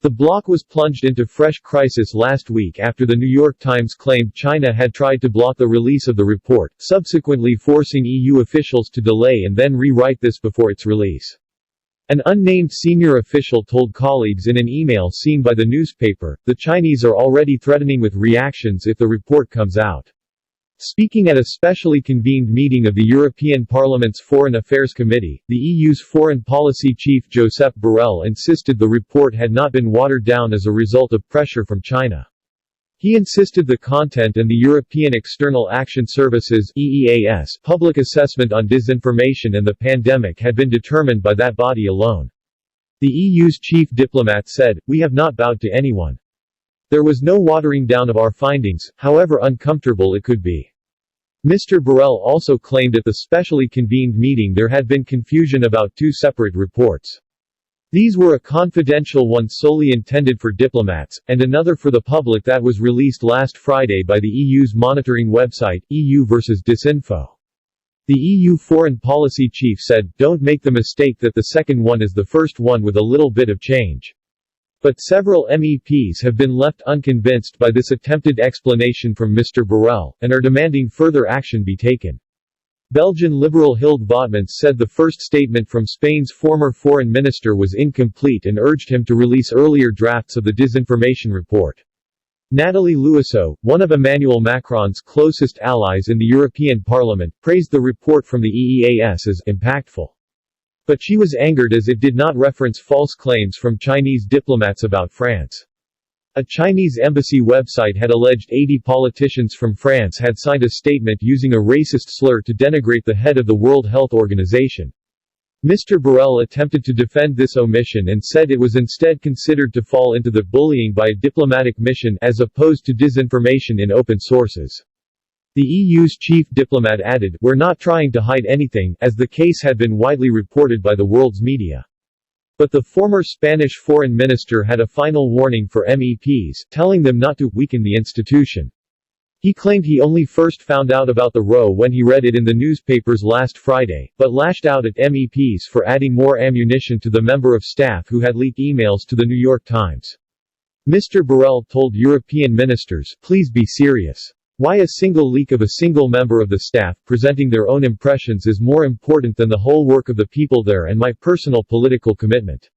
The bloc was plunged into fresh crisis last week after the New York Times claimed China had tried to block the release of the report, subsequently forcing EU officials to delay and then rewrite this before its release. An unnamed senior official told colleagues in an email seen by the newspaper, "The Chinese are already threatening with reactions if the report comes out." Speaking at a specially convened meeting of the European Parliament's Foreign Affairs Committee, the EU's foreign policy chief Josep Borrell insisted the report had not been watered down as a result of pressure from China. He insisted the content and the European External Action Service's (EEAS) public assessment on disinformation and the pandemic had been determined by that body alone. The EU's chief diplomat said, "We have not bowed to anyone. There was no watering down of our findings, however uncomfortable it could be." Mr. Borrell also claimed at the specially convened meeting there had been confusion about two separate reports. These were a confidential one solely intended for diplomats, and another for the public that was released last Friday by the EU's monitoring website, EU vs. Disinfo. The EU foreign policy chief said, "Don't make the mistake that the second one is the first one with a little bit of change." But several MEPs have been left unconvinced by this attempted explanation from Mr. Borrell, and are demanding further action be taken. Belgian Liberal Hilde Boutmans said the first statement from Spain's former foreign minister was incomplete and urged him to release earlier drafts of the disinformation report. Nathalie Louiseau, one of Emmanuel Macron's closest allies in the European Parliament, praised the report from the EEAS as impactful. But she was angered as it did not reference false claims from Chinese diplomats about France. A Chinese embassy website had alleged 80 politicians from France had signed a statement using a racist slur to denigrate the head of the World Health Organization. Mr. Borrell attempted to defend this omission and said it was instead considered to fall into the bullying by a diplomatic mission as opposed to disinformation in open sources. The EU's chief diplomat added, "We're not trying to hide anything," as the case had been widely reported by the world's media. But the former Spanish foreign minister had a final warning for MEPs, telling them not to weaken the institution. He claimed he only first found out about the row when he read it in the newspapers last Friday, but lashed out at MEPs for adding more ammunition to the member of staff who had leaked emails to the New York Times. Mr. Borrell told European ministers, "Please be serious. Why a single leak of a single member of the staff presenting their own impressions is more important than the whole work of the people there and my personal political commitment.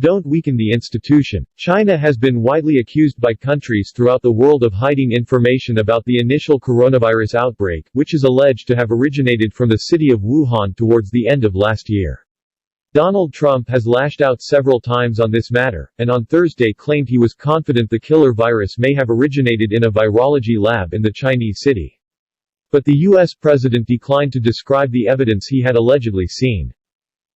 Don't weaken the institution." China has been widely accused by countries throughout the world of hiding information about the initial coronavirus outbreak, which is alleged to have originated from the city of Wuhan towards the end of last year. Donald Trump has lashed out several times on this matter, and on Thursday claimed he was confident the killer virus may have originated in a virology lab in the Chinese city. But the U.S. president declined to describe the evidence he had allegedly seen.